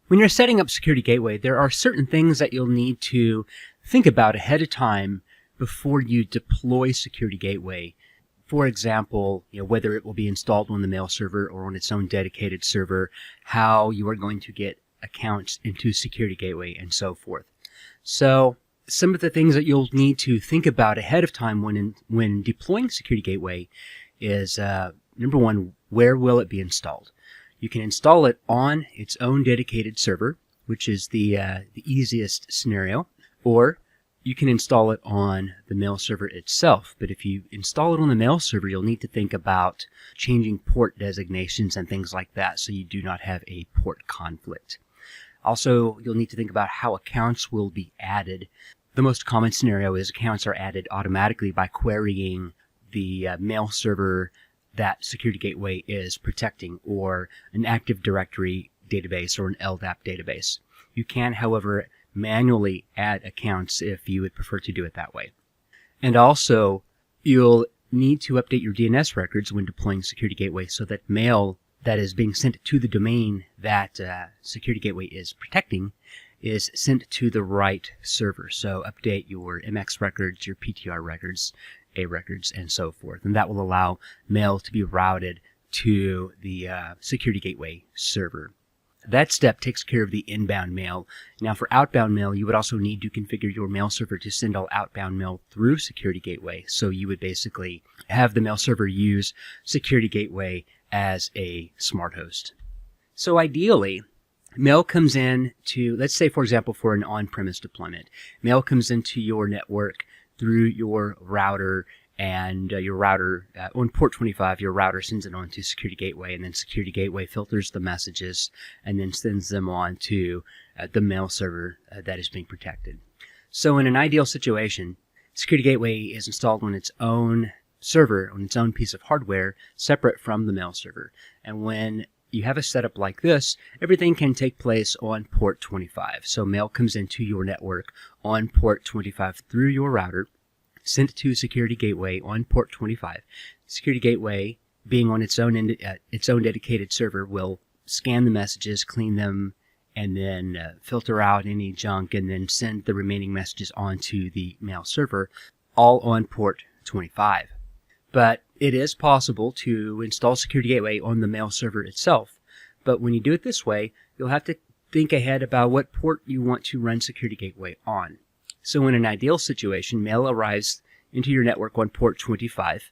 When you're setting up Security Gateway, there are certain things that you'll need to think about ahead of time before you deploy Security Gateway. For example, whether it will be installed on the mail server or on its own dedicated server, how you are going to get accounts into Security Gateway, and so forth. So some of the things that you'll need to think about ahead of time when deploying Security Gateway is, number one, where will it be installed? You can install it on its own dedicated server, which is the easiest scenario, or you can install it on the mail server itself. But if you install it on the mail server, you'll need to think about changing port designations and things like that so you do not have a port conflict. Also, you'll need to think about how accounts will be added. The most common scenario is accounts are added automatically by querying the mail server that Security Gateway is protecting, or an Active Directory database or an LDAP database. You can, however, manually add accounts if you would prefer to do it that way. And also, you'll need to update your DNS records when deploying Security Gateway so that mail that is being sent to the domain that Security Gateway is protecting is sent to the right server. So update your MX records, your PTR records, A records, and so forth. And that will allow mail to be routed to the Security Gateway server. That step takes care of the inbound mail. Now for outbound mail, you would also need to configure your mail server to send all outbound mail through Security Gateway. So you would basically have the mail server use Security Gateway as a smart host. So ideally, mail comes in to, let's say for example for an on-premise deployment, mail comes into your network through your router, and your router, on port 25, your router sends it on to Security Gateway, and then Security Gateway filters the messages and then sends them on to the mail server that is being protected. So in an ideal situation, Security Gateway is installed on its own server, on its own piece of hardware, separate from the mail server. And when you have a setup like this, everything can take place on port 25. So mail comes into your network on port 25 through your router, sent to Security Gateway on port 25. Security Gateway, being on its own dedicated server, will scan the messages, clean them, and then filter out any junk, and then send the remaining messages onto the mail server, all on port 25. But it is possible to install Security Gateway on the mail server itself. But when you do it this way, you'll have to think ahead about what port you want to run Security Gateway on. So in an ideal situation, mail arrives into your network on port 25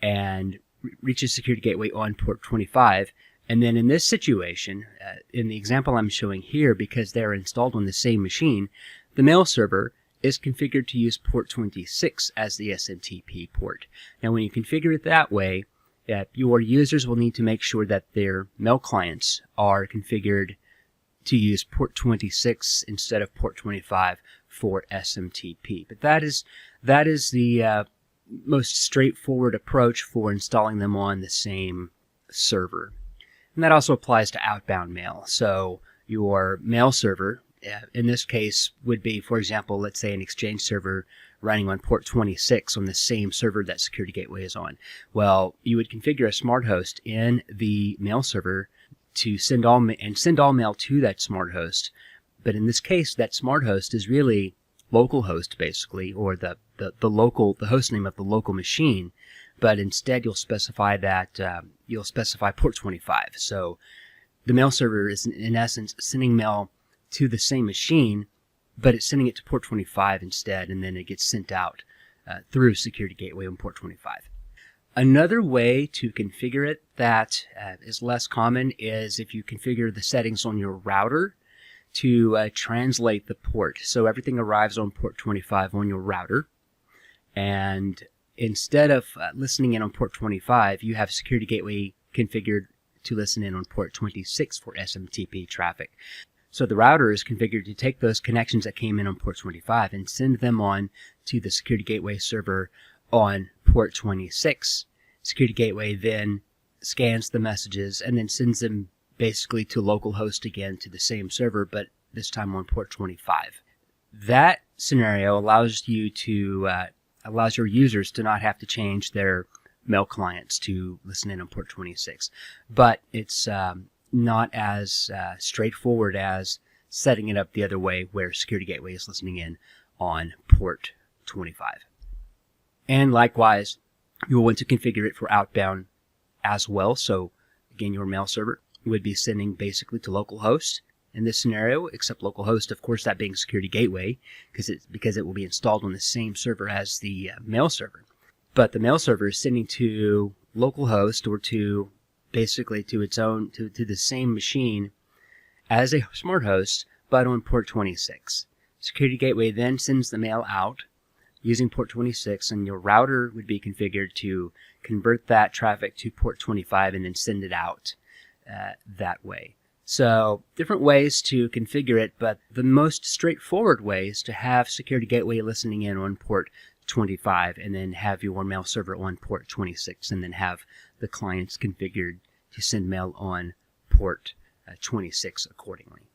and reaches Security Gateway on port 25. And then in this situation, in the example I'm showing here, because they're installed on the same machine, the mail server is configured to use port 26 as the SMTP port. Now when you configure it that way, your users will need to make sure that their mail clients are configured to use port 26 instead of port 25 for SMTP. But that is the most straightforward approach for installing them on the same server. And that also applies to outbound mail. So your mail server, in this case, would be, for example, let's say an Exchange server running on port 26 on the same server that Security Gateway is on. Well, you would configure a smart host in the mail server to send all mail to that smart host. But in this case, that smart host is really localhost, basically, or the host name of the local machine. But instead, you'll specify port 25. So the mail server is in essence sending mail to the same machine, but it's sending it to port 25 instead, and then it gets sent out through Security Gateway on port 25. Another way to configure it that is less common is if you configure the settings on your router to translate the port. So everything arrives on port 25 on your router, and instead of listening in on port 25, you have Security Gateway configured to listen in on port 26 for SMTP traffic. So the router is configured to take those connections that came in on port 25 and send them on to the Security Gateway server on port 26. Security Gateway then scans the messages and then sends them basically to localhost again to the same server, but this time on port 25. That scenario allows your users to not have to change their mail clients to listen in on port 26, but it's not as straightforward as setting it up the other way where Security Gateway is listening in on port 25. And likewise, you'll want to configure it for outbound as well. So again, your mail server would be sending basically to localhost in this scenario, except localhost, of course, that being Security Gateway, because it will be installed on the same server as the mail server. But the mail server is sending to localhost, or to basically to its own, to the same machine as a smart host, but on port 26. Security Gateway then sends the mail out using port 26, and your router would be configured to convert that traffic to port 25 and then send it out that way. So different ways to configure it, but the most straightforward way is to have Security Gateway listening in on port 25 and then have your mail server on port 26, and then have the clients configured to send mail on port 26 accordingly.